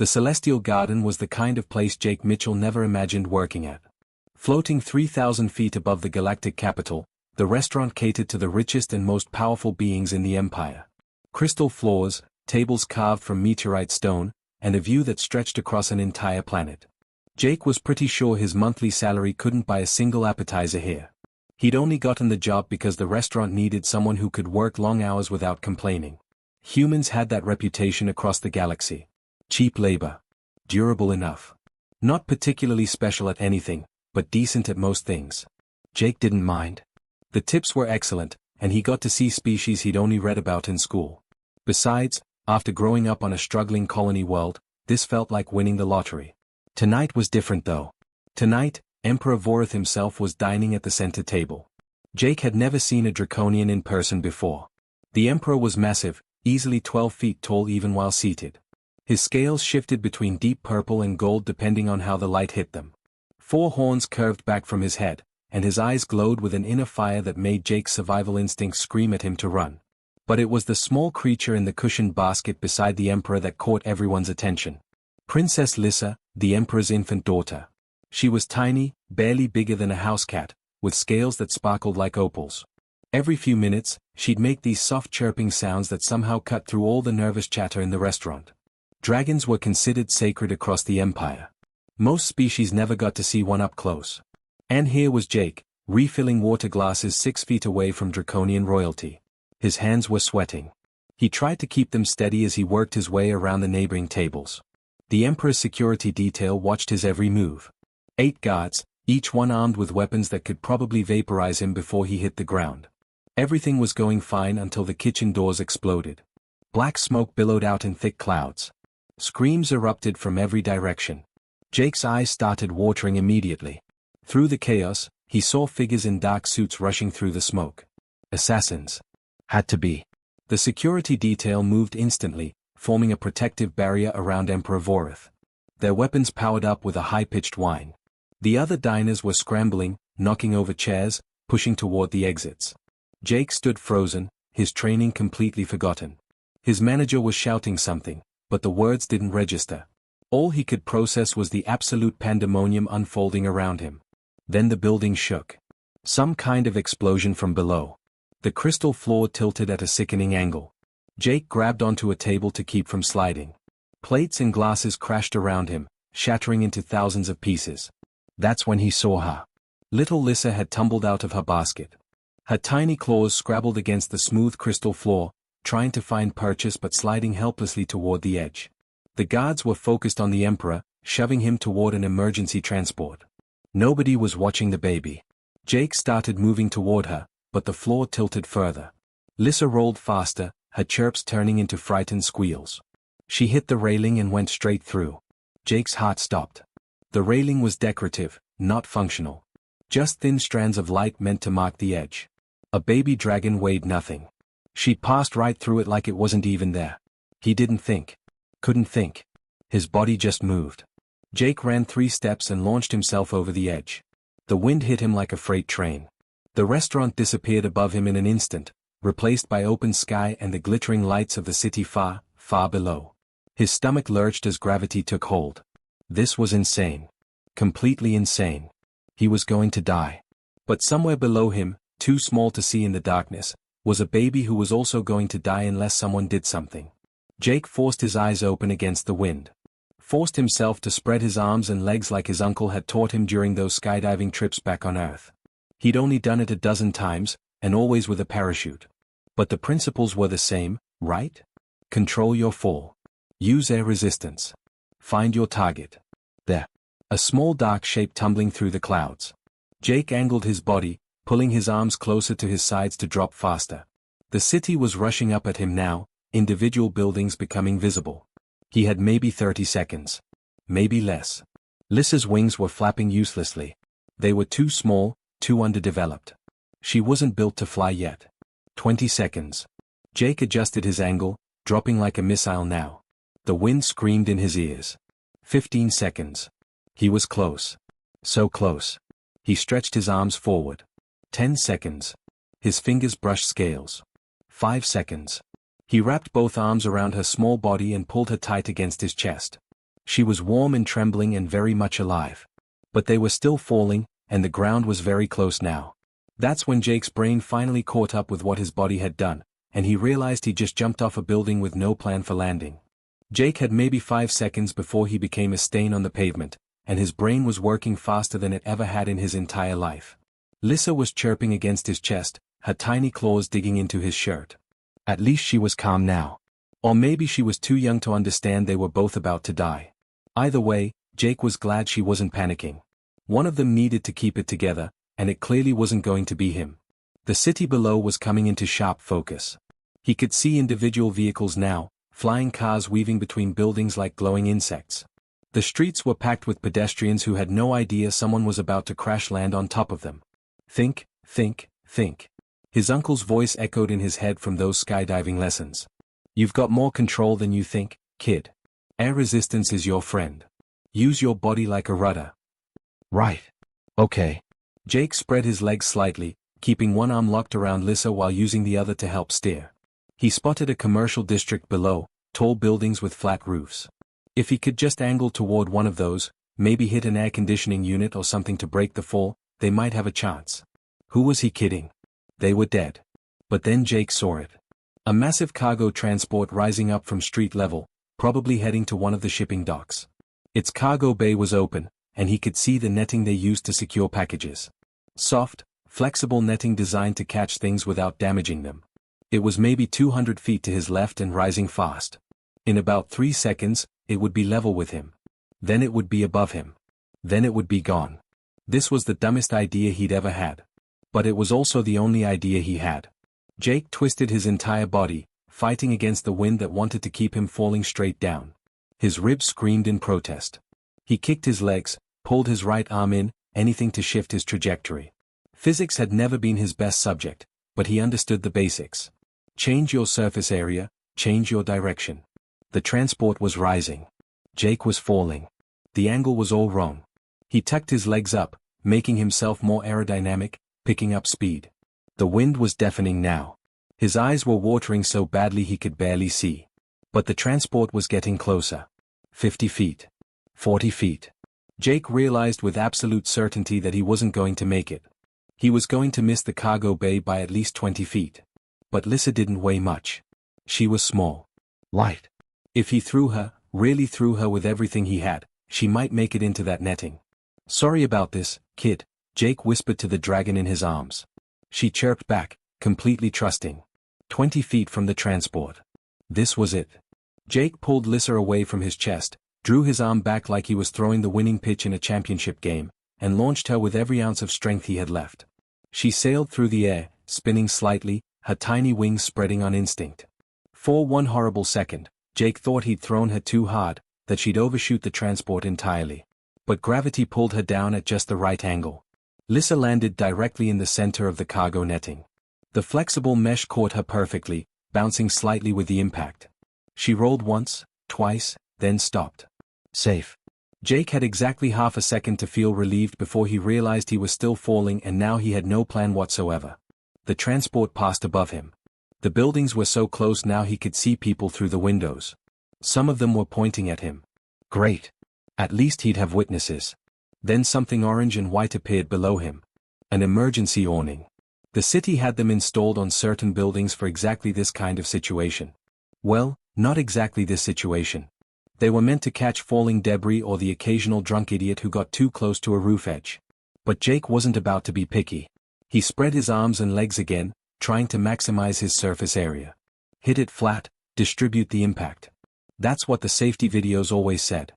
The Celestial Garden was the kind of place Jake Mitchell never imagined working at. Floating 3,000 feet above the galactic capital, the restaurant catered to the richest and most powerful beings in the Empire. Crystal floors, tables carved from meteorite stone, and a view that stretched across an entire planet. Jake was pretty sure his monthly salary couldn't buy a single appetizer here. He'd only gotten the job because the restaurant needed someone who could work long hours without complaining. Humans had that reputation across the galaxy. Cheap labor. Durable enough. Not particularly special at anything, but decent at most things. Jake didn't mind. The tips were excellent, and he got to see species he'd only read about in school. Besides, after growing up on a struggling colony world, this felt like winning the lottery. Tonight was different though. Tonight, Emperor Vorith himself was dining at the center table. Jake had never seen a draconian in person before. The Emperor was massive, easily 12 feet tall even while seated. His scales shifted between deep purple and gold depending on how the light hit them. 4 horns curved back from his head, and his eyes glowed with an inner fire that made Jake's survival instinct scream at him to run. But it was the small creature in the cushioned basket beside the Emperor that caught everyone's attention. Princess Lissa, the Emperor's infant daughter. She was tiny, barely bigger than a house cat, with scales that sparkled like opals. Every few minutes, she'd make these soft chirping sounds that somehow cut through all the nervous chatter in the restaurant. Dragons were considered sacred across the Empire. Most species never got to see one up close. And here was Jake, refilling water glasses 6 feet away from draconian royalty. His hands were sweating. He tried to keep them steady as he worked his way around the neighboring tables. The Emperor's security detail watched his every move. 8 guards, each one armed with weapons that could probably vaporize him before he hit the ground. Everything was going fine until the kitchen doors exploded. Black smoke billowed out in thick clouds. Screams erupted from every direction. Jake's eyes started watering immediately. Through the chaos, he saw figures in dark suits rushing through the smoke. Assassins. Had to be. The security detail moved instantly, forming a protective barrier around Emperor Vorith. Their weapons powered up with a high-pitched whine. The other diners were scrambling, knocking over chairs, pushing toward the exits. Jake stood frozen, his training completely forgotten. His manager was shouting something, but the words didn't register. All he could process was the absolute pandemonium unfolding around him. Then the building shook. Some kind of explosion from below. The crystal floor tilted at a sickening angle. Jake grabbed onto a table to keep from sliding. Plates and glasses crashed around him, shattering into thousands of pieces. That's when he saw her. Little Lissa had tumbled out of her basket. Her tiny claws scrabbled against the smooth crystal floor, trying to find purchase but sliding helplessly toward the edge. The guards were focused on the Emperor, shoving him toward an emergency transport. Nobody was watching the baby. Jake started moving toward her, but the floor tilted further. Lissa rolled faster, her chirps turning into frightened squeals. She hit the railing and went straight through. Jake's heart stopped. The railing was decorative, not functional. Just thin strands of light meant to mark the edge. A baby dragon weighed nothing. She passed right through it like it wasn't even there. He didn't think. Couldn't think. His body just moved. Jake ran 3 steps and launched himself over the edge. The wind hit him like a freight train. The restaurant disappeared above him in an instant, replaced by open sky and the glittering lights of the city far, far below. His stomach lurched as gravity took hold. This was insane. Completely insane. He was going to die. But somewhere below him, too small to see in the darkness, was a baby who was also going to die unless someone did something. Jake forced his eyes open against the wind. Forced himself to spread his arms and legs like his uncle had taught him during those skydiving trips back on Earth. He'd only done it a dozen times, and always with a parachute. But the principles were the same, right? Control your fall. Use air resistance. Find your target. There. A small dark shape tumbling through the clouds. Jake angled his body, pulling his arms closer to his sides to drop faster. The city was rushing up at him now, individual buildings becoming visible. He had maybe 30 seconds. Maybe less. Lissa's wings were flapping uselessly. They were too small, too underdeveloped. She wasn't built to fly yet. 20 seconds. Jake adjusted his angle, dropping like a missile now. The wind screamed in his ears. 15 seconds. He was close. So close. He stretched his arms forward. 10 seconds. His fingers brushed scales. 5 seconds. He wrapped both arms around her small body and pulled her tight against his chest. She was warm and trembling and very much alive. But they were still falling, and the ground was very close now. That's when Jake's brain finally caught up with what his body had done, and he realized he just jumped off a building with no plan for landing. Jake had maybe 5 seconds before he became a stain on the pavement, and his brain was working faster than it ever had in his entire life. Lissa was chirping against his chest, her tiny claws digging into his shirt. At least she was calm now. Or maybe she was too young to understand they were both about to die. Either way, Jake was glad she wasn't panicking. One of them needed to keep it together, and it clearly wasn't going to be him. The city below was coming into sharp focus. He could see individual vehicles now, flying cars weaving between buildings like glowing insects. The streets were packed with pedestrians who had no idea someone was about to crash land on top of them. Think, think, think. His uncle's voice echoed in his head from those skydiving lessons. You've got more control than you think, kid. Air resistance is your friend. Use your body like a rudder. Right. Okay. Jake spread his legs slightly, keeping one arm locked around Lissa while using the other to help steer. He spotted a commercial district below, tall buildings with flat roofs. If he could just angle toward one of those, maybe hit an air conditioning unit or something to break the fall, they might have a chance. Who was he kidding? They were dead. But then Jake saw it. A massive cargo transport rising up from street level, probably heading to one of the shipping docks. Its cargo bay was open, and he could see the netting they used to secure packages. Soft, flexible netting designed to catch things without damaging them. It was maybe 200 feet to his left and rising fast. In about 3 seconds, it would be level with him. Then it would be above him. Then it would be gone. This was the dumbest idea he'd ever had. But it was also the only idea he had. Jake twisted his entire body, fighting against the wind that wanted to keep him falling straight down. His ribs screamed in protest. He kicked his legs, pulled his right arm in, anything to shift his trajectory. Physics had never been his best subject, but he understood the basics. Change your surface area, change your direction. The transport was rising. Jake was falling. The angle was all wrong. He tucked his legs up, making himself more aerodynamic, picking up speed. The wind was deafening now. His eyes were watering so badly he could barely see. But the transport was getting closer. 50 feet. 40 feet. Jake realized with absolute certainty that he wasn't going to make it. He was going to miss the cargo bay by at least 20 feet. But Lissa didn't weigh much. She was small. Light. If he threw her, really threw her with everything he had, she might make it into that netting. Sorry about this, kid, Jake whispered to the dragon in his arms. She chirped back, completely trusting. 20 feet from the transport. This was it. Jake pulled Lissa away from his chest, drew his arm back like he was throwing the winning pitch in a championship game, and launched her with every ounce of strength he had left. She sailed through the air, spinning slightly, her tiny wings spreading on instinct. For one horrible second, Jake thought he'd thrown her too hard, that she'd overshoot the transport entirely. But gravity pulled her down at just the right angle. Lissa landed directly in the center of the cargo netting. The flexible mesh caught her perfectly, bouncing slightly with the impact. She rolled once, twice, then stopped. Safe. Jake had exactly half a second to feel relieved before he realized he was still falling, and now he had no plan whatsoever. The transport passed above him. The buildings were so close now he could see people through the windows. Some of them were pointing at him. Great. At least he'd have witnesses. Then something orange and white appeared below him. An emergency awning. The city had them installed on certain buildings for exactly this kind of situation. Well, not exactly this situation. They were meant to catch falling debris or the occasional drunk idiot who got too close to a roof edge. But Jake wasn't about to be picky. He spread his arms and legs again, trying to maximize his surface area. Hit it flat, distribute the impact. That's what the safety videos always said.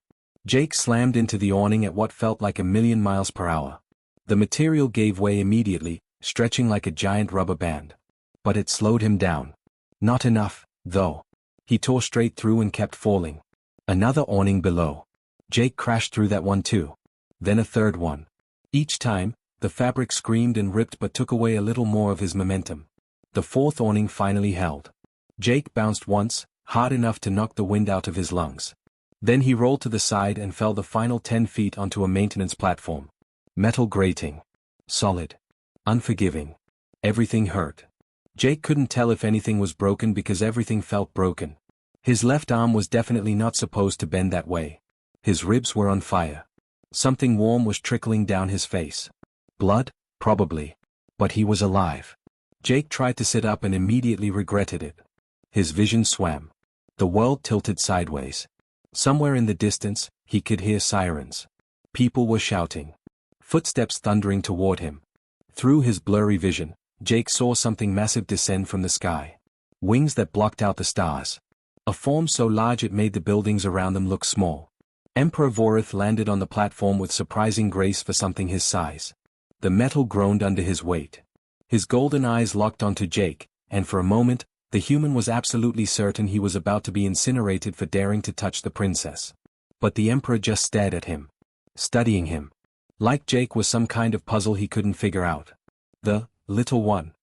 Jake slammed into the awning at what felt like 1,000,000 miles per hour. The material gave way immediately, stretching like a giant rubber band. But it slowed him down. Not enough, though. He tore straight through and kept falling. Another awning below. Jake crashed through that one too. Then a third one. Each time, the fabric screamed and ripped but took away a little more of his momentum. The fourth awning finally held. Jake bounced once, hard enough to knock the wind out of his lungs. Then he rolled to the side and fell the final 10 feet onto a maintenance platform. Metal grating. Solid. Unforgiving. Everything hurt. Jake couldn't tell if anything was broken because everything felt broken. His left arm was definitely not supposed to bend that way. His ribs were on fire. Something warm was trickling down his face. Blood? Probably. But he was alive. Jake tried to sit up and immediately regretted it. His vision swam. The world tilted sideways. Somewhere in the distance, he could hear sirens. People were shouting. Footsteps thundering toward him. Through his blurry vision, Jake saw something massive descend from the sky. Wings that blocked out the stars. A form so large it made the buildings around them look small. Emperor Vorith landed on the platform with surprising grace for something his size. The metal groaned under his weight. His golden eyes locked onto Jake, and for a moment, the human was absolutely certain he was about to be incinerated for daring to touch the princess. But the Emperor just stared at him. Studying him. Like Jake was some kind of puzzle he couldn't figure out. The little one.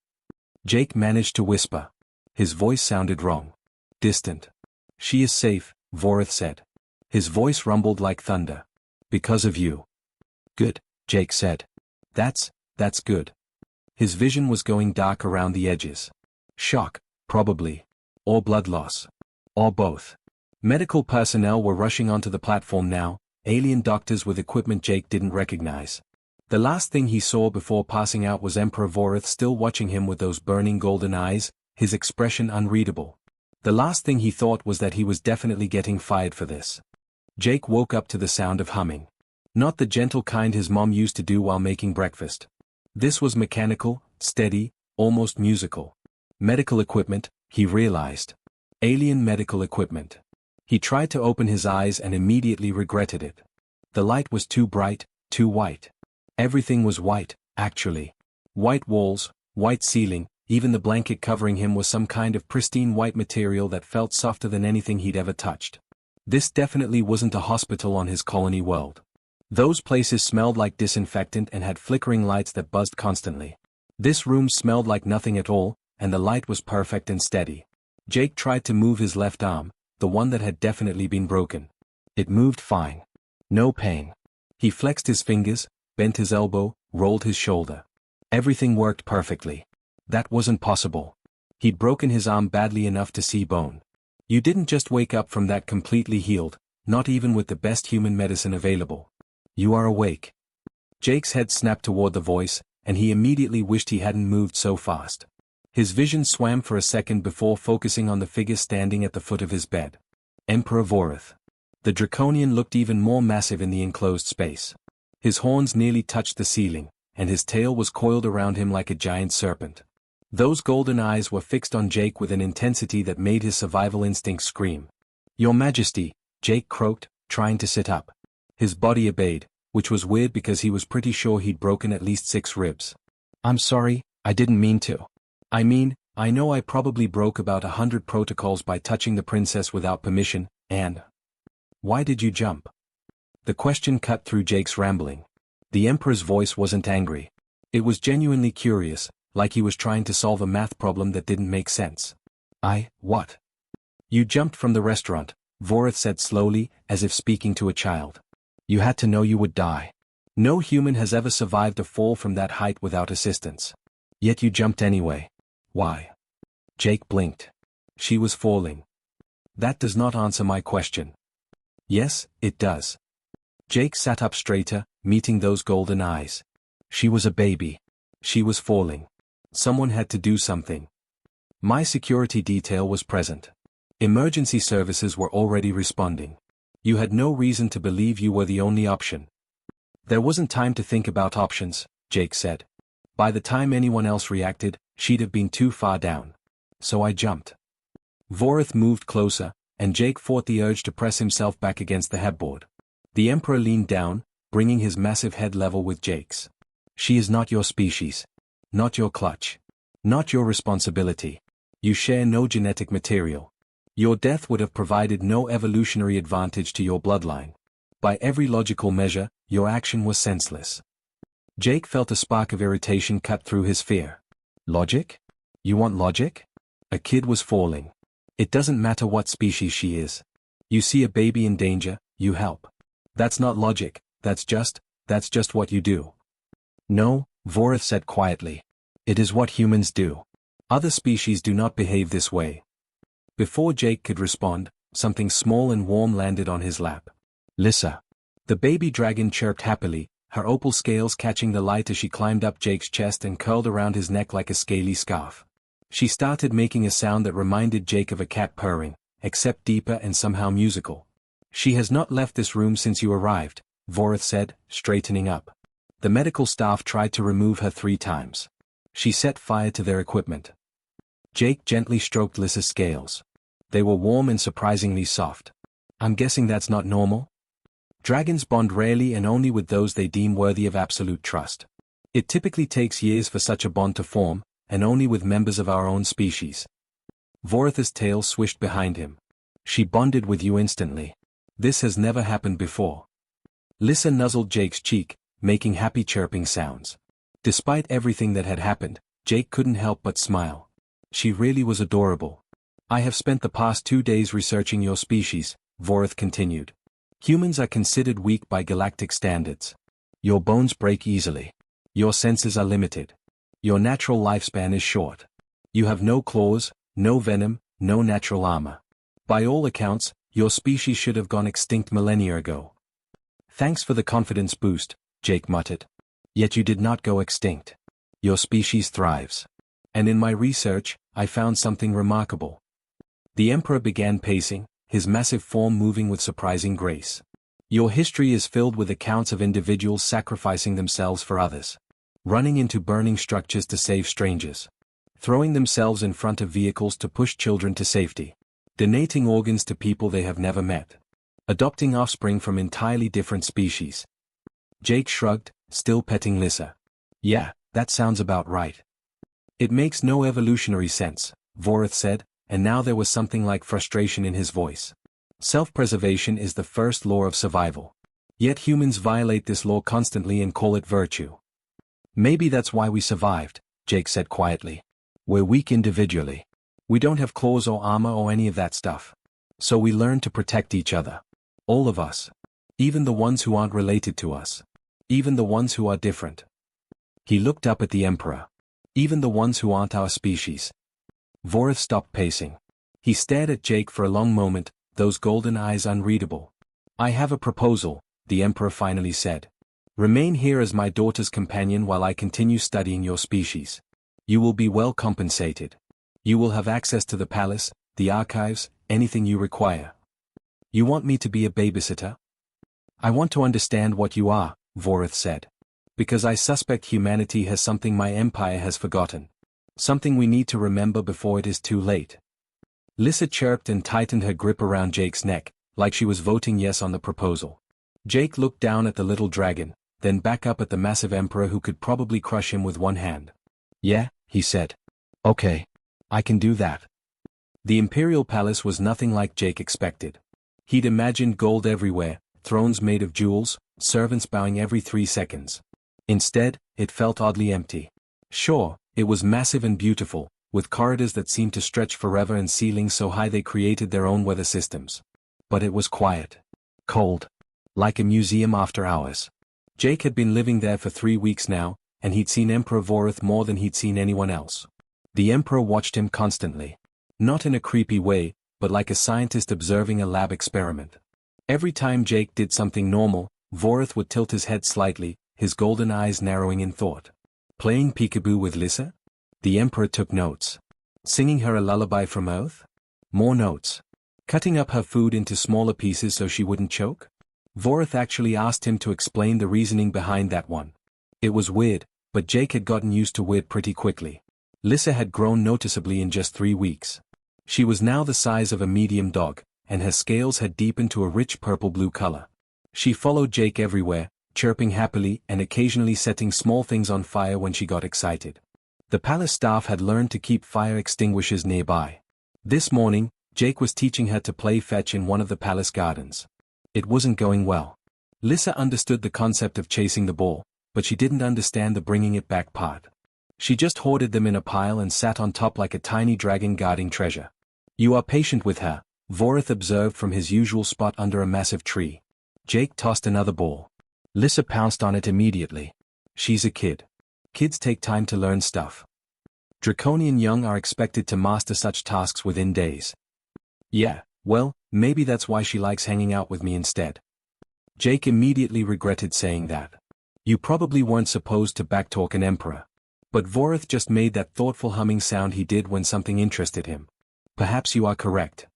Jake managed to whisper. His voice sounded wrong. Distant. She is safe, Vorith said. His voice rumbled like thunder. Because of you. Good, Jake said. That's good. His vision was going dark around the edges. Shock, probably. Or blood loss. Or both. Medical personnel were rushing onto the platform now, alien doctors with equipment Jake didn't recognize. The last thing he saw before passing out was Emperor Vorith still watching him with those burning golden eyes, his expression unreadable. The last thing he thought was that he was definitely getting fired for this. Jake woke up to the sound of humming. Not the gentle kind his mom used to do while making breakfast. This was mechanical, steady, almost musical. Medical equipment, he realized. Alien medical equipment. He tried to open his eyes and immediately regretted it. The light was too bright, too white. Everything was white, actually. White walls, white ceiling, even the blanket covering him was some kind of pristine white material that felt softer than anything he'd ever touched. This definitely wasn't a hospital on his colony world. Those places smelled like disinfectant and had flickering lights that buzzed constantly. This room smelled like nothing at all, and the light was perfect and steady. Jake tried to move his left arm, the one that had definitely been broken. It moved fine. No pain. He flexed his fingers, bent his elbow, rolled his shoulder. Everything worked perfectly. That wasn't possible. He'd broken his arm badly enough to see bone. You didn't just wake up from that completely healed, not even with the best human medicine available. You are awake. Jake's head snapped toward the voice, and he immediately wished he hadn't moved so fast. His vision swam for a second before focusing on the figure standing at the foot of his bed. Emperor Vorith. The Draconian looked even more massive in the enclosed space. His horns nearly touched the ceiling, and his tail was coiled around him like a giant serpent. Those golden eyes were fixed on Jake with an intensity that made his survival instinct scream. Your Majesty, Jake croaked, trying to sit up. His body obeyed, which was weird because he was pretty sure he'd broken at least 6 ribs. I'm sorry, I didn't mean to. I mean, I know I probably broke about 100 protocols by touching the princess without permission, and... Why did you jump? The question cut through Jake's rambling. The Emperor's voice wasn't angry. It was genuinely curious, like he was trying to solve a math problem that didn't make sense. What? You jumped from the restaurant, Vorith said slowly, as if speaking to a child. You had to know you would die. No human has ever survived a fall from that height without assistance. Yet you jumped anyway. Why? Jake blinked. She was falling. That does not answer my question. Yes, it does. Jake sat up straighter, meeting those golden eyes. She was a baby. She was falling. Someone had to do something. My security detail was present. Emergency services were already responding. You had no reason to believe you were the only option. There wasn't time to think about options, Jake said. By the time anyone else reacted, she'd have been too far down. So I jumped. Vorith moved closer, and Jake fought the urge to press himself back against the headboard. The Emperor leaned down, bringing his massive head level with Jake's. She is not your species. Not your clutch. Not your responsibility. You share no genetic material. Your death would have provided no evolutionary advantage to your bloodline. By every logical measure, your action was senseless. Jake felt a spark of irritation cut through his fear. Logic? You want logic? A kid was falling. It doesn't matter what species she is. You see a baby in danger, you help. That's not logic, that's just what you do. No, Vorith said quietly. It is what humans do. Other species do not behave this way. Before Jake could respond, something small and warm landed on his lap. Lissa. The baby dragon chirped happily, her opal scales catching the light as she climbed up Jake's chest and curled around his neck like a scaly scarf. She started making a sound that reminded Jake of a cat purring, except deeper and somehow musical. She has not left this room since you arrived, Vorith said, straightening up. The medical staff tried to remove her 3 times. She set fire to their equipment. Jake gently stroked Lissa's scales. They were warm and surprisingly soft. I'm guessing that's not normal? Dragons bond rarely and only with those they deem worthy of absolute trust. It typically takes years for such a bond to form, and only with members of our own species. Vorith's tail swished behind him. She bonded with you instantly. This has never happened before. Lissa nuzzled Jake's cheek, making happy chirping sounds. Despite everything that had happened, Jake couldn't help but smile. She really was adorable. I have spent the past 2 days researching your species, Vorith continued. Humans are considered weak by galactic standards. Your bones break easily. Your senses are limited. Your natural lifespan is short. You have no claws, no venom, no natural armor. By all accounts, your species should have gone extinct millennia ago. Thanks for the confidence boost, Jake muttered. Yet you did not go extinct. Your species thrives. And in my research, I found something remarkable. The Emperor began pacing, his massive form moving with surprising grace. Your history is filled with accounts of individuals sacrificing themselves for others. Running into burning structures to save strangers. Throwing themselves in front of vehicles to push children to safety. Donating organs to people they have never met. Adopting offspring from entirely different species. Jake shrugged, still petting Lissa. Yeah, that sounds about right. It makes no evolutionary sense, Vorith said, and now there was something like frustration in his voice. Self-preservation is the first law of survival. Yet humans violate this law constantly and call it virtue. Maybe that's why we survived, Jake said quietly. We're weak individually. We don't have claws or armor or any of that stuff. So we learn to protect each other. All of us. Even the ones who aren't related to us. Even the ones who are different. He looked up at the Emperor. Even the ones who aren't our species. Vorith stopped pacing. He stared at Jake for a long moment, those golden eyes unreadable. I have a proposal, the Emperor finally said. Remain here as my daughter's companion while I continue studying your species. You will be well compensated. You will have access to the palace, the archives, anything you require. You want me to be a babysitter? I want to understand what you are, Vorith said. Because I suspect humanity has something my empire has forgotten. Something we need to remember before it is too late. Lissa chirped and tightened her grip around Jake's neck, like she was voting yes on the proposal. Jake looked down at the little dragon, then back up at the massive Emperor who could probably crush him with one hand. Yeah, he said. Okay. I can do that. The Imperial Palace was nothing like Jake expected. He'd imagined gold everywhere, thrones made of jewels, servants bowing every 3 seconds. Instead, it felt oddly empty. Sure, it was massive and beautiful, with corridors that seemed to stretch forever and ceilings so high they created their own weather systems. But it was quiet. Cold. Like a museum after hours. Jake had been living there for 3 weeks now, and he'd seen Emperor Vorith more than he'd seen anyone else. The Emperor watched him constantly. Not in a creepy way, but like a scientist observing a lab experiment. Every time Jake did something normal, Vorith would tilt his head slightly, his golden eyes narrowing in thought. Playing peekaboo with Lissa? The Emperor took notes. Singing her a lullaby from Earth? More notes. Cutting up her food into smaller pieces so she wouldn't choke? Vorith actually asked him to explain the reasoning behind that one. It was weird, but Jake had gotten used to weird pretty quickly. Lissa had grown noticeably in just 3 weeks. She was now the size of a medium dog, and her scales had deepened to a rich purple-blue color. She followed Jake everywhere, chirping happily and occasionally setting small things on fire when she got excited. The palace staff had learned to keep fire extinguishers nearby. This morning, Jake was teaching her to play fetch in one of the palace gardens. It wasn't going well. Lissa understood the concept of chasing the ball, but she didn't understand the bringing it back part. She just hoarded them in a pile and sat on top like a tiny dragon guarding treasure. You are patient with her, Vorith observed from his usual spot under a massive tree. Jake tossed another ball. Lissa pounced on it immediately. She's a kid. Kids take time to learn stuff. Draconian young are expected to master such tasks within days. Yeah, well, maybe that's why she likes hanging out with me instead. Jake immediately regretted saying that. You probably weren't supposed to backtalk an emperor. But Vorith just made that thoughtful humming sound he did when something interested him. Perhaps you are correct.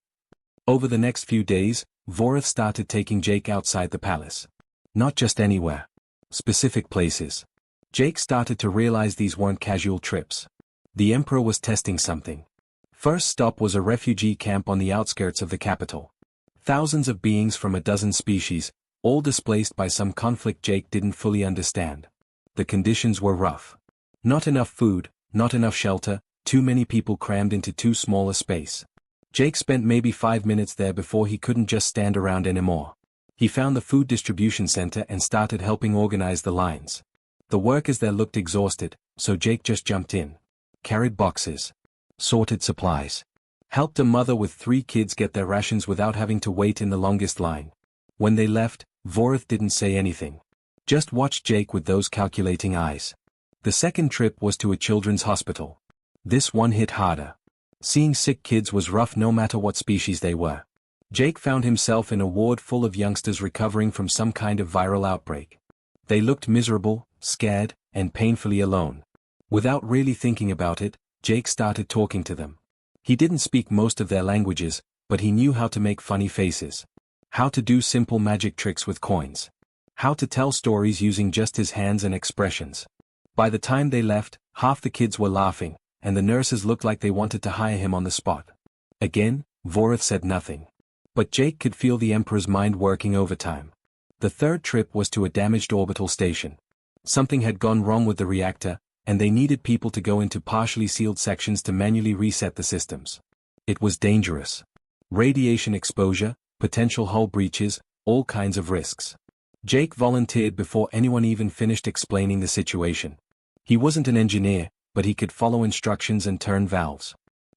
Over the next few days, Vorith started taking Jake outside the palace. Not just anywhere. Specific places. Jake started to realize these weren't casual trips. The emperor was testing something. First stop was a refugee camp on the outskirts of the capital. Thousands of beings from a dozen species, all displaced by some conflict Jake didn't fully understand. The conditions were rough. Not enough food, not enough shelter, too many people crammed into too small a space. Jake spent maybe 5 minutes there before he couldn't just stand around anymore. He found the food distribution center and started helping organize the lines. The workers there looked exhausted, so Jake just jumped in. Carried boxes. Sorted supplies. Helped a mother with 3 kids get their rations without having to wait in the longest line. When they left, Vorith didn't say anything. Just watched Jake with those calculating eyes. The second trip was to a children's hospital. This one hit harder. Seeing sick kids was rough no matter what species they were. Jake found himself in a ward full of youngsters recovering from some kind of viral outbreak. They looked miserable, scared, and painfully alone. Without really thinking about it, Jake started talking to them. He didn't speak most of their languages, but he knew how to make funny faces. How to do simple magic tricks with coins. How to tell stories using just his hands and expressions. By the time they left, half the kids were laughing, and the nurses looked like they wanted to hire him on the spot. Again, Vorith said nothing. But Jake could feel the Emperor's mind working overtime. The third trip was to a damaged orbital station. Something had gone wrong with the reactor, and they needed people to go into partially sealed sections to manually reset the systems. It was dangerous. Radiation exposure, potential hull breaches, all kinds of risks. Jake volunteered before anyone even finished explaining the situation. He wasn't an engineer, but he could follow instructions and turn valves.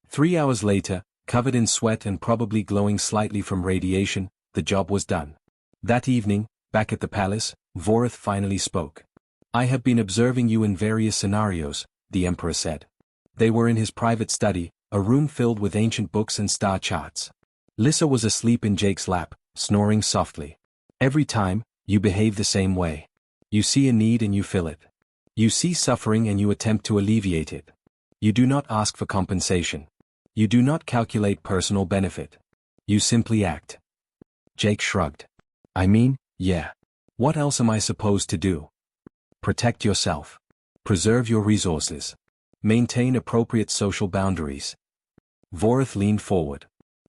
3 hours later, covered in sweat and probably glowing slightly from radiation, the job was done. That evening, back at the palace, Vorith finally spoke. I have been observing you in various scenarios, the Emperor said. They were in his private study, a room filled with ancient books and star charts. Lissa was asleep in Jake's lap, snoring softly. Every time, you behave the same way. You see a need and you fill it. You see suffering and you attempt to alleviate it. You do not ask for compensation. You do not calculate personal benefit. You simply act. Jake shrugged. I mean, yeah. What else am I supposed to do? Protect yourself. Preserve your resources. Maintain appropriate social boundaries. Vorith leaned forward.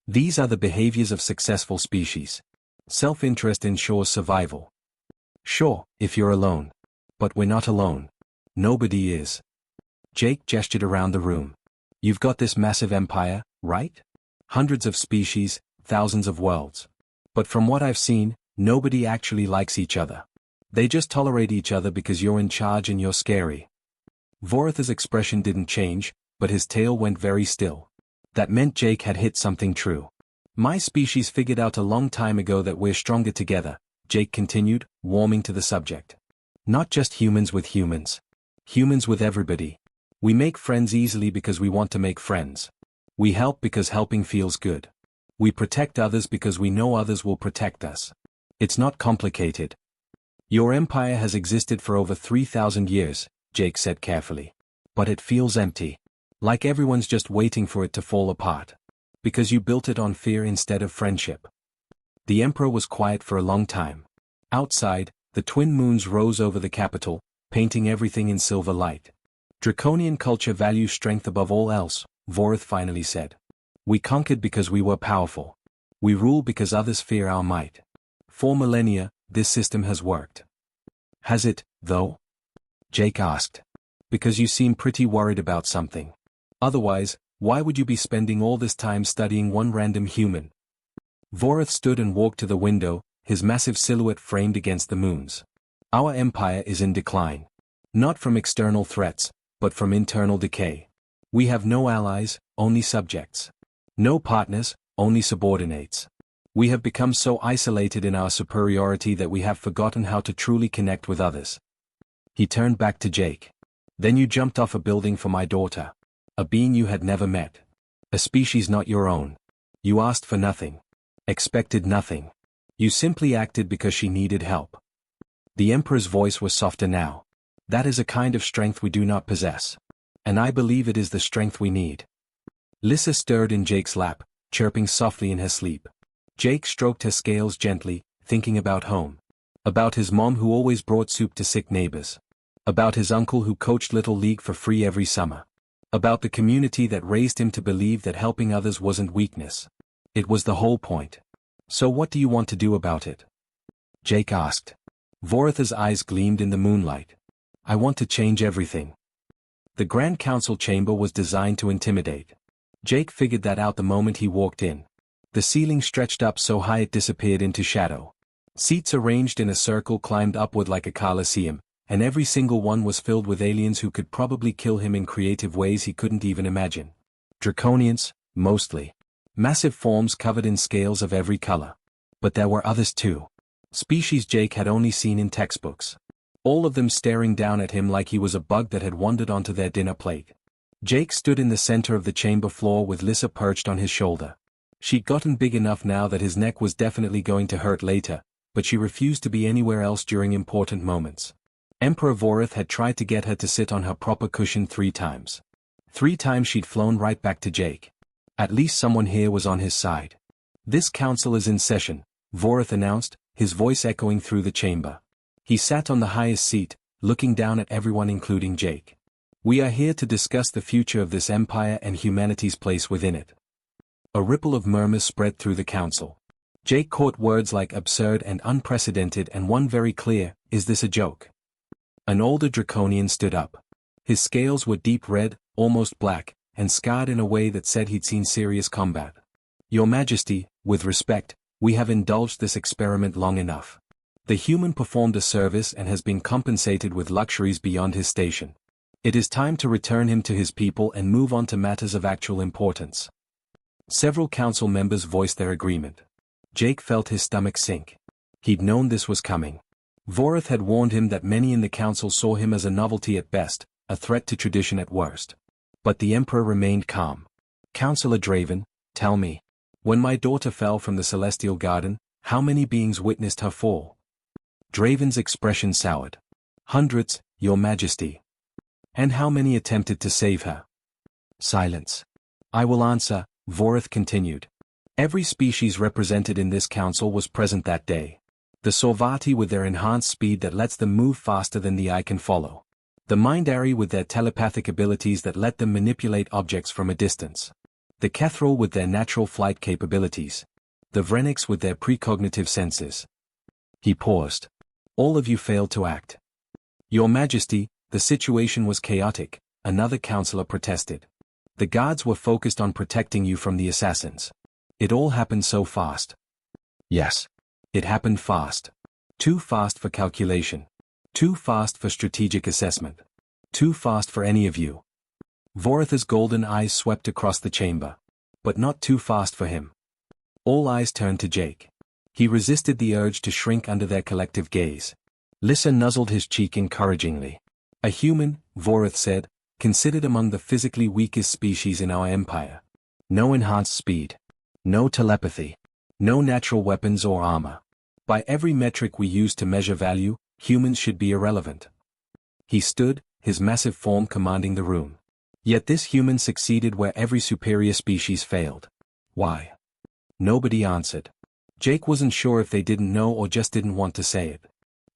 These are the behaviors of successful species. Self-interest ensures survival. Sure, if you're alone. But we're not alone. Nobody is. Jake gestured around the room. You've got this massive empire, right? Hundreds of species, thousands of worlds. But from what I've seen, nobody actually likes each other. They just tolerate each other because you're in charge and you're scary. Vorith's expression didn't change, but his tail went very still. That meant Jake had hit something true. My species figured out a long time ago that we're stronger together, Jake continued, warming to the subject. Not just humans with humans. Humans with everybody. We make friends easily because we want to make friends. We help because helping feels good. We protect others because we know others will protect us. It's not complicated. Your empire has existed for over 3,000 years, Jake said carefully. But it feels empty. Like everyone's just waiting for it to fall apart. Because you built it on fear instead of friendship. The Emperor was quiet for a long time. Outside, the twin moons rose over the capital, painting everything in silver light. Draconian culture values strength above all else, Vorith finally said. We conquered because we were powerful. We rule because others fear our might. For millennia, this system has worked. Has it, though? Jake asked. Because you seem pretty worried about something. Otherwise, why would you be spending all this time studying one random human? Vorith stood and walked to the window, his massive silhouette framed against the moons. Our empire is in decline. Not from external threats, but from internal decay. We have no allies, only subjects. No partners, only subordinates. We have become so isolated in our superiority that we have forgotten how to truly connect with others. He turned back to Jake. Then you jumped off a building for my daughter. A being you had never met. A species not your own. You asked for nothing. Expected nothing. You simply acted because she needed help. The Emperor's voice was softer now. That is a kind of strength we do not possess. And I believe it is the strength we need. Lissa stirred in Jake's lap, chirping softly in her sleep. Jake stroked her scales gently, thinking about home. About his mom who always brought soup to sick neighbors. About his uncle who coached Little League for free every summer. About the community that raised him to believe that helping others wasn't weakness. It was the whole point. So what do you want to do about it? Jake asked. Voritha's eyes gleamed in the moonlight. I want to change everything. The Grand Council chamber was designed to intimidate. Jake figured that out the moment he walked in. The ceiling stretched up so high it disappeared into shadow. Seats arranged in a circle climbed upward like a coliseum, and every single one was filled with aliens who could probably kill him in creative ways he couldn't even imagine. Draconians, mostly. Massive forms covered in scales of every color. But there were others too. Species Jake had only seen in textbooks. All of them staring down at him like he was a bug that had wandered onto their dinner plate. Jake stood in the center of the chamber floor with Lissa perched on his shoulder. She'd gotten big enough now that his neck was definitely going to hurt later, but she refused to be anywhere else during important moments. Emperor Vorith had tried to get her to sit on her proper cushion 3 times. 3 times she'd flown right back to Jake. At least someone here was on his side. This council is in session, Vorith announced, his voice echoing through the chamber. He sat on the highest seat, looking down at everyone including Jake. We are here to discuss the future of this empire and humanity's place within it. A ripple of murmurs spread through the council. Jake caught words like absurd and unprecedented and one very clear, is this a joke? An older draconian stood up. His scales were deep red, almost black, and scarred in a way that said he'd seen serious combat. Your Majesty, with respect, we have indulged this experiment long enough. The human performed a service and has been compensated with luxuries beyond his station. It is time to return him to his people and move on to matters of actual importance. Several council members voiced their agreement. Jake felt his stomach sink. He'd known this was coming. Vorith had warned him that many in the council saw him as a novelty at best, a threat to tradition at worst. But the Emperor remained calm. Councillor Draven, tell me. When my daughter fell from the Celestial Garden, how many beings witnessed her fall? Draven's expression soured. Hundreds, Your Majesty. And how many attempted to save her? Silence. I will answer, Vorith continued. Every species represented in this council was present that day. The Sorvati with their enhanced speed that lets them move faster than the eye can follow. The Mindari with their telepathic abilities that let them manipulate objects from a distance. The Kethril with their natural flight capabilities. The Vreniks with their precognitive senses. He paused. All of you failed to act. Your Majesty, the situation was chaotic, another councillor protested. The guards were focused on protecting you from the assassins. It all happened so fast. Yes. It happened fast. Too fast for calculation. Too fast for strategic assessment. Too fast for any of you. Voritha's golden eyes swept across the chamber. But not too fast for him. All eyes turned to Jake. He resisted the urge to shrink under their collective gaze. Lissa nuzzled his cheek encouragingly. A human, Vorith said, considered among the physically weakest species in our empire. No enhanced speed. No telepathy. No natural weapons or armor. By every metric we use to measure value, humans should be irrelevant. He stood, his massive form commanding the room. Yet this human succeeded where every superior species failed. Why? Nobody answered. Jake wasn't sure if they didn't know or just didn't want to say it.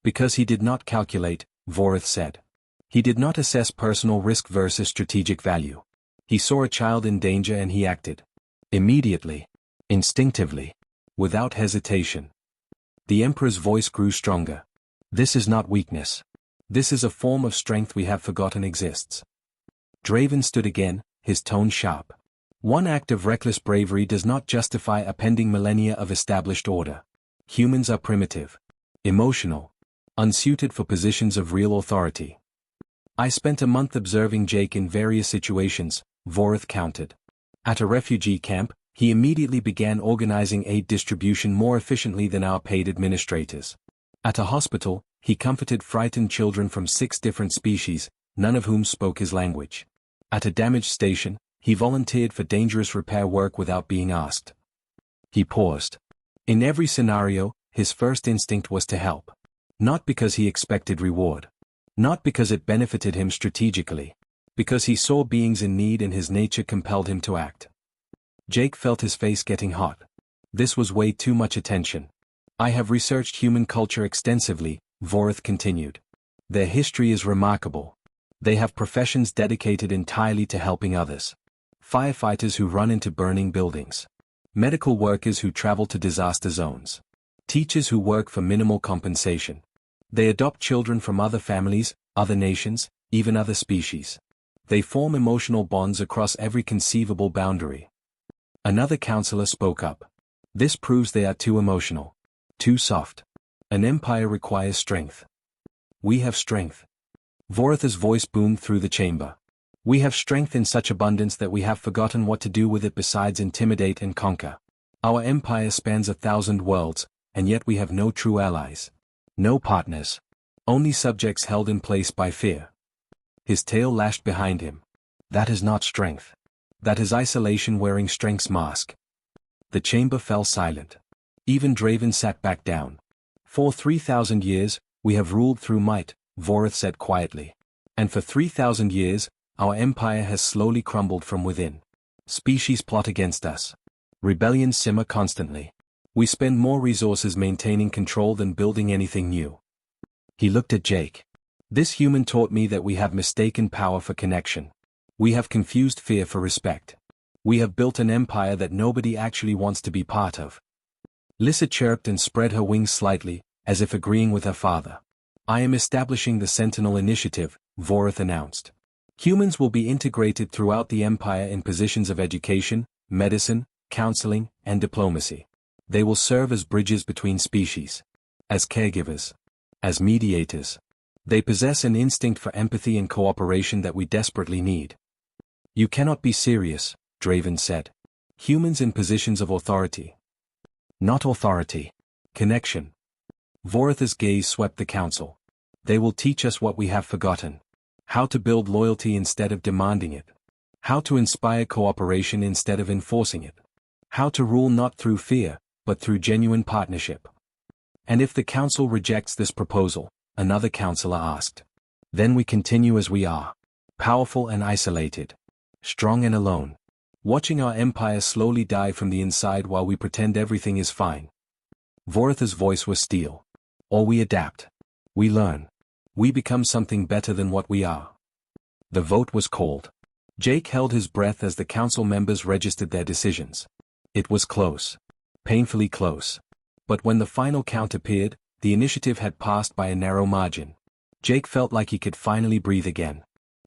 Because he did not calculate, Vorith said. He did not assess personal risk versus strategic value. He saw a child in danger and he acted. Immediately. Instinctively. Without hesitation. The Emperor's voice grew stronger. This is not weakness. This is a form of strength we have forgotten exists. Draven stood again, his tone sharp. One act of reckless bravery does not justify a pending millennia of established order. Humans are primitive. Emotional. Unsuited for positions of real authority. I spent a month observing Jake in various situations, Vorith counted. At a refugee camp, he immediately began organizing aid distribution more efficiently than our paid administrators. At a hospital, he comforted frightened children from 6 different species, none of whom spoke his language. At a damaged station, he volunteered for dangerous repair work without being asked. He paused. In every scenario, his first instinct was to help. Not because he expected reward. Not because it benefited him strategically. Because he saw beings in need and his nature compelled him to act. Jake felt his face getting hot. This was way too much attention. I have researched human culture extensively, Vorith continued. Their history is remarkable. They have professions dedicated entirely to helping others. Firefighters who run into burning buildings. Medical workers who travel to disaster zones. Teachers who work for minimal compensation. They adopt children from other families, other nations, even other species. They form emotional bonds across every conceivable boundary. Another counselor spoke up. This proves they are too emotional. Too soft. An empire requires strength. We have strength. Vorith's voice boomed through the chamber. We have strength in such abundance that we have forgotten what to do with it besides intimidate and conquer. Our empire spans 1,000 worlds, and yet we have no true allies. No partners. Only subjects held in place by fear. His tail lashed behind him. That is not strength. That is isolation wearing strength's mask. The chamber fell silent. Even Draven sat back down. For 3,000 years, we have ruled through might, Vorith said quietly. And for 3,000 years, our empire has slowly crumbled from within. Species plot against us. Rebellions simmer constantly. We spend more resources maintaining control than building anything new. He looked at Jake. This human taught me that we have mistaken power for connection. We have confused fear for respect. We have built an empire that nobody actually wants to be part of. Lissa chirped and spread her wings slightly, as if agreeing with her father. I am establishing the Sentinel Initiative, Vorith announced. Humans will be integrated throughout the empire in positions of education, medicine, counseling, and diplomacy. They will serve as bridges between species. As caregivers. As mediators. They possess an instinct for empathy and cooperation that we desperately need. You cannot be serious, Draven said. Humans in positions of authority. Not authority. Connection. Vorith's gaze swept the council. They will teach us what we have forgotten. How to build loyalty instead of demanding it. How to inspire cooperation instead of enforcing it. How to rule not through fear, but through genuine partnership. And if the council rejects this proposal, another counselor asked. Then we continue as we are. Powerful and isolated. Strong and alone. Watching our empire slowly die from the inside while we pretend everything is fine. Vorith's voice was steel. Or we adapt. We learn. We become something better than what we are. The vote was called. Jake held his breath as the council members registered their decisions. It was close. Painfully close. But when the final count appeared, the initiative had passed by a narrow margin. Jake felt like he could finally breathe again.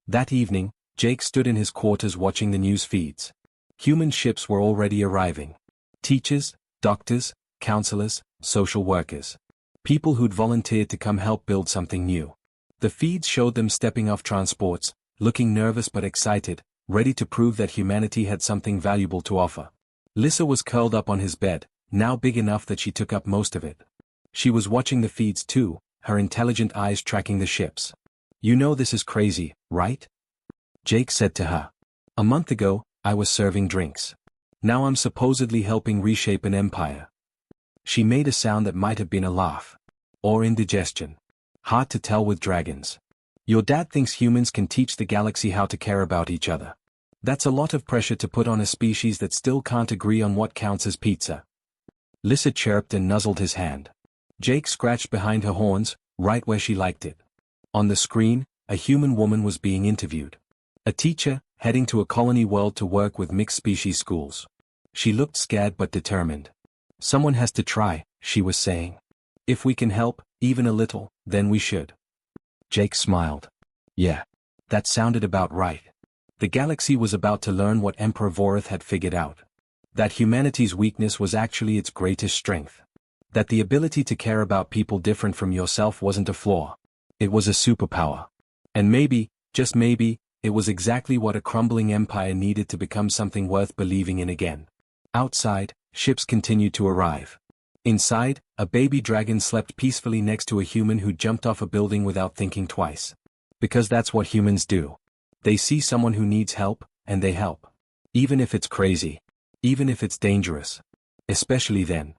That evening, Jake stood in his quarters watching the news feeds. Human ships were already arriving. Teachers, doctors, counselors, social workers. People who'd volunteered to come help build something new. The feeds showed them stepping off transports, looking nervous but excited, ready to prove that humanity had something valuable to offer. Lissa was curled up on his bed, now big enough that she took up most of it. She was watching the feeds too, her intelligent eyes tracking the ships. You know this is crazy, right? Jake said to her. A month ago, I was serving drinks. Now I'm supposedly helping reshape an empire. She made a sound that might have been a laugh. Or indigestion. Hard to tell with dragons. Your dad thinks humans can teach the galaxy how to care about each other. That's a lot of pressure to put on a species that still can't agree on what counts as pizza. Lissa chirped and nuzzled his hand. Jake scratched behind her horns, right where she liked it. On the screen, a human woman was being interviewed. A teacher, heading to a colony world to work with mixed-species schools. She looked scared but determined. Someone has to try, she was saying. If we can help, even a little, then we should. Jake smiled. Yeah. That sounded about right. The galaxy was about to learn what Emperor Vorith had figured out. That humanity's weakness was actually its greatest strength. That the ability to care about people different from yourself wasn't a flaw. It was a superpower. And maybe, just maybe, it was exactly what a crumbling empire needed to become something worth believing in again. Outside, ships continued to arrive. Inside, a baby dragon slept peacefully next to a human who jumped off a building without thinking twice. Because that's what humans do. They see someone who needs help, and they help. Even if it's crazy. Even if it's dangerous. Especially then.